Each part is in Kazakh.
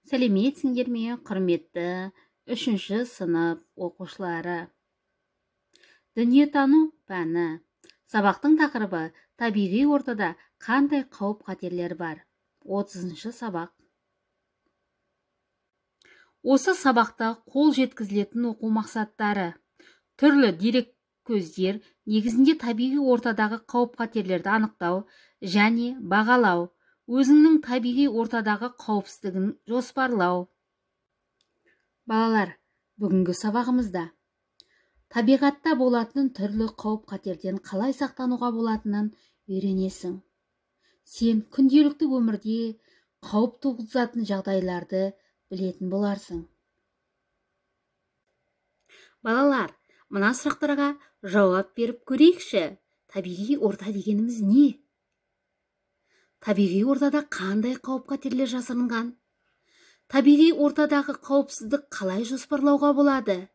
Сәлеметсіңдер ме, құрметті 3-ші сынып оқушылары. Дүниетану пәні. Сабақтың тақырыбы табиғи ортада қандай қауіп-қатерлер бар. 30-ші сабақ. Осы сабақта қол жеткізілетін оқу мақсаттары. Түрлі дереккөздер негізінде табиғи ортадағы қауіп-қатерлерді анықтау және бағалау. Өзіңнің табиғи ортадағы қауіпсіздігін жоспарлау. Балалар, бүгінгі сабағымызда табиғатта болатын түрлі қауіп-қатерден қалай сақтануға болатынын үйренесің. Сен күнделікті өмірде қауіп туғызатын жағдайларды білетін боларсың. Балалар, мына сұрақтарға жауап беріп көрейікші. Табиғи орта дегеніміз не? Табиғи ортада қандай қауіп-қатерлер жасырынған? Табиғи ортадағы қауіпсіздік қалай жоспарлауға болады?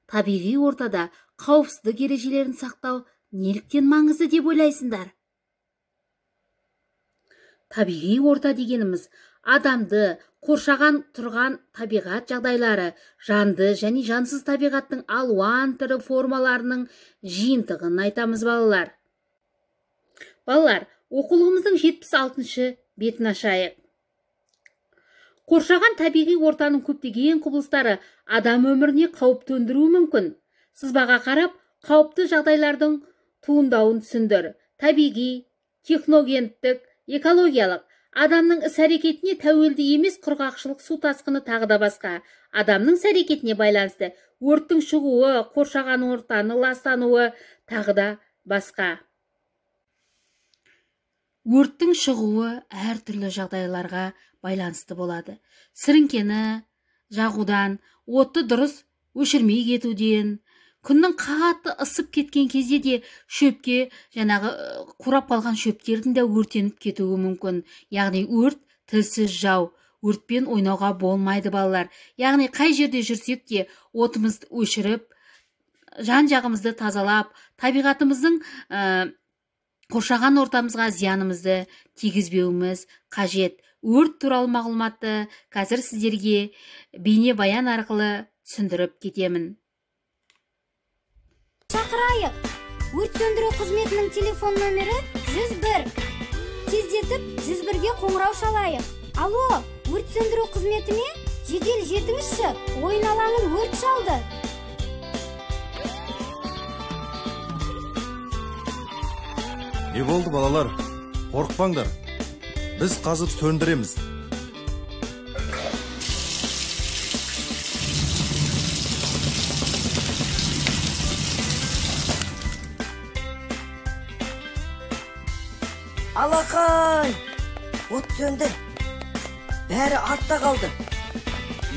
Табиғи ортада қауіпсіздік ережелерін сақтау неліктен маңызды деп ойлайсыңдар? Табиғи орта дегеніміз адамды қоршаған тұрған табиғат жағдайлары, жанды және жансыз табиғаттың алуан түрі формаларының жиынтығын айтамыз балалар. Балалар, оқулығымыздың 76-шы бетін ашайық. Қоршаған табиғи ортаның көптеген құбылыстары адам өміріне қауіп төндіруі мүмкін. Сызбаға қарап, қауіпті жағдайлардың туындауын түсіндір. Табиғи, техногендік, экологиялық, адамның іс-әрекетіне тәуелді емес құрғақшылық, су тасқыны тағы да басқа. Адамның іс-әрекетіне байланысты өрттің шығуы, қоршаған ортаны ластануы тағы да басқа. Өрттің шығуы әртүрлі жағдайларға байланысты болады. Сіріңкені жағудан, отты дұрыс өшірмей кетуден, күннің қатты ысып кеткен кезде де шөпке, қурап қалған шөптердің де өртеніп кетуі мүмкін. Яғни өрт тілсіз жау. Өртпен ойнауға болмайды балалар. Яғни қай жерде жүрсек те отымызды өшіріп, жан-жағымызды тазалап, табиғатымыздың қоршаған ортамызға зиянымызды тигізбеуіміз қажет. Өрт туралы мағлұматты қазір сіздерге бейне баян арқылы түсіндіріп кетемін. Шақырайық. Өрт сөндіру қызметінің телефон нөмірі 101. Тездетіп 101-ге қоңырау шалайық. Алло, өрт сөндіру қызметіне жедел жетіңізші. Ойын алаңын өрт шалды. Не болды балалар? Қорықпаңдар. Біз қазір сөндіреміз. Алақай! От сөнді. Бәрі артта қалды.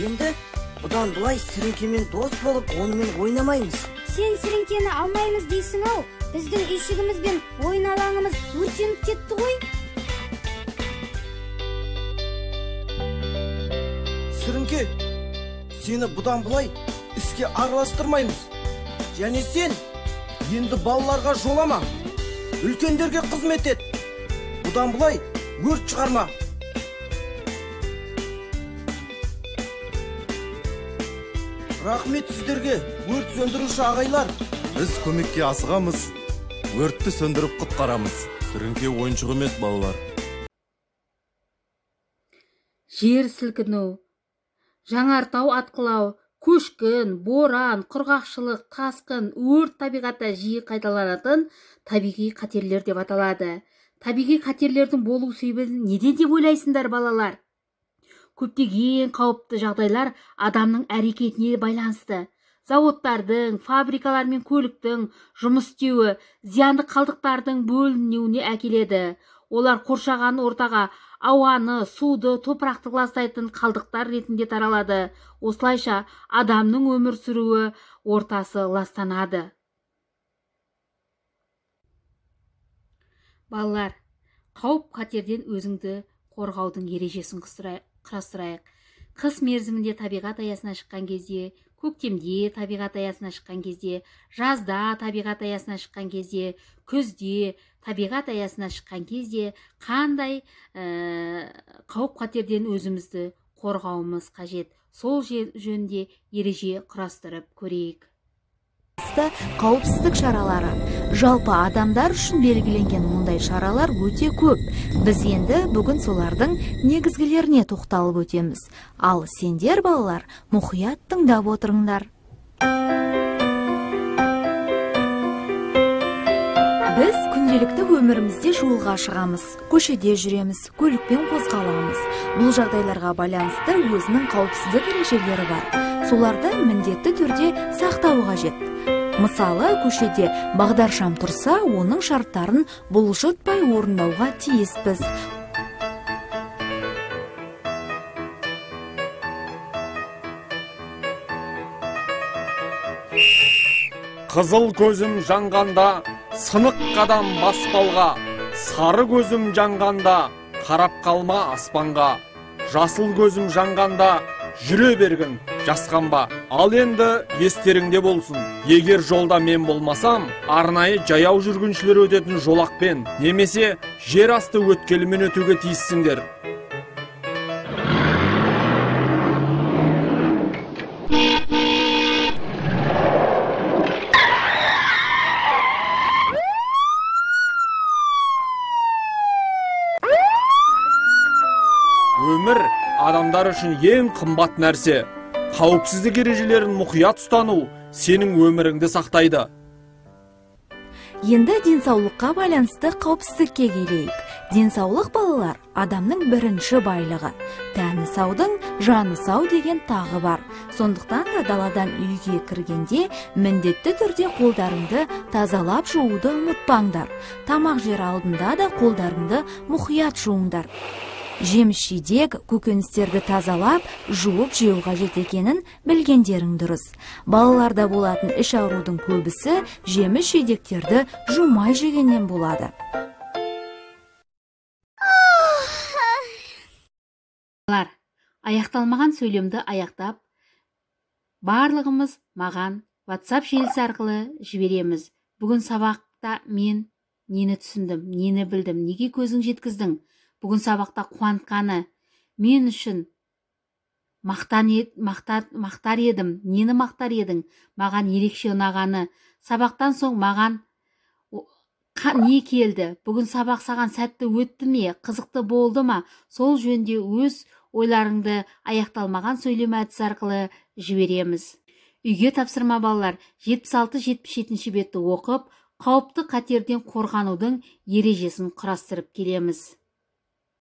Енді бұдан бұлай сіріңкемен дос болып, онымен ойнамаймыз. Сен сіріңкені алмаймыз дейсің ау. Біздің үйшігіміз бен ойын алаңымыз өртеніп кетті ғой. Сіріңке, сені бұдан бұлай іске араластырмаймыз. Және сен енді балаларға жолама. Үлкендерге қызмет ет. Бұдан бұлай өрт шығарма. Рахмет сіздерге, өрт сөндіруші ағайлар. Біз көмекке асығамыз. Өртті сөндіріп құтқарамыз. Сіріңке ойыншық емес балалар. Жер сілкіну, жаңартау атқылау, көшкін, боран, құрғақшылық, тасқын, өрт табиғатта жиі қайталанатын табиғи қатерлер деп аталады. Табиғи қатерлердің болу себебі неде деп ойлайсыңдар балалар? Көптеген қауіпті жағдайлар адамның әрекетіне байланысты. Заводтардың, фабрикалар мен көліктің жұмыс істеуі зиянды қалдықтардың бөлінуіне әкеледі. Олар қоршаған ортаға ауаны, суды, топырақты ластайтын қалдықтар ретінде таралады. Осылайша адамның өмір сүруі ортасы ластанады. Балалар, қауіп-қатерден өзіңді қорғаудың ережесін құрастырайық. Қыс мерзімінде табиғат аясына шыққан кезде, көктемде табиғат аясына шыққан кезде, жазда табиғат аясына шыққан кезде, күзде табиғат аясына шыққан кезде қандай қауіп қатерден өзімізді қорғауымыз қажет. Сол жөнде ереже құрастырып көрейік. Қауіпсіздік шаралары. Жалпы адамдар үшін белгіленген мұндай шаралар өте көп. Біз енді бүгін солардың негізгілеріне тоқталып өтеміз. Ал сендер балалар мұқият тыңдап отырыңдар. Біз күнделікті өмірімізде жолға шығамыз, көшеде жүреміз, көлікпен қозғаламыз. Бұл жағдайларға байланысты өзінің қауіпсіздік ережелері бар. Соларды міндетті түрде сақтау қажет. Мысалы, көшеде бағдаршам тұрса, оның шарттарын бұлжытпай орындауға тиіспіз. Қызыл көзім жанғанда, сынық қадам баспалға, сары көзім жанғанда, қарап қалма аспанға. Жасыл көзім жанғанда, жүре бергін, жасқанба. Ал енді естеріңде болсын, егер жолда мен болмасам, арнайы жаяу жүргіншілер өтетін жолақпен, немесе жер асты өткелімен өтуге тиіссіңдер. Өмір адамдар үшін ең қымбат нәрсе. Қауіпсіздік ережелерін мұқият ұстану сенің өміріңді сақтайды. Енді денсаулыққа байланысты қауіпсіздікке келейік. Денсаулық балалар адамның бірінші байлығы. Тәні саудың жаны сау деген тағы бар. Сондықтан да даладан үйге кіргенде міндетті түрде қолдарыңды тазалап жууды ұмытпаңдар. Тамақ жер алдында да қолдарыңды мұқият жуыңдар. Жеміс-жидек, көкөністерді тазалап, жуып жеу қажет екенін білгендерің дұрыс. Балаларда болатын іш аурудың көбісі жеміс-жидектерді жумай жегеннен болады. Балалар, аяқталмаған сөйлемді аяқтап, барлығымыз маған WhatsApp желісі арқылы жібереміз. Бүгін сабақта мен нені түсіндім, нені білдім, неге көзің жеткіздің? Бүгін сабақта қуантқаны, мен үшін мақтар едім, нені мақтар едің, маған ерекше ұнағаны, сабақтан соң маған не келді, бүгін сабақ саған сәтті өтті ме, қызықты болды ма, сол жөнде өз ойларыңды аяқталмаған сөйлем әдісі арқылы жібереміз. Үйге тапсырма балалар, 76-77 бетті оқып, қауіпті қатерден қорғанудың ережесін құрастырып келеміз.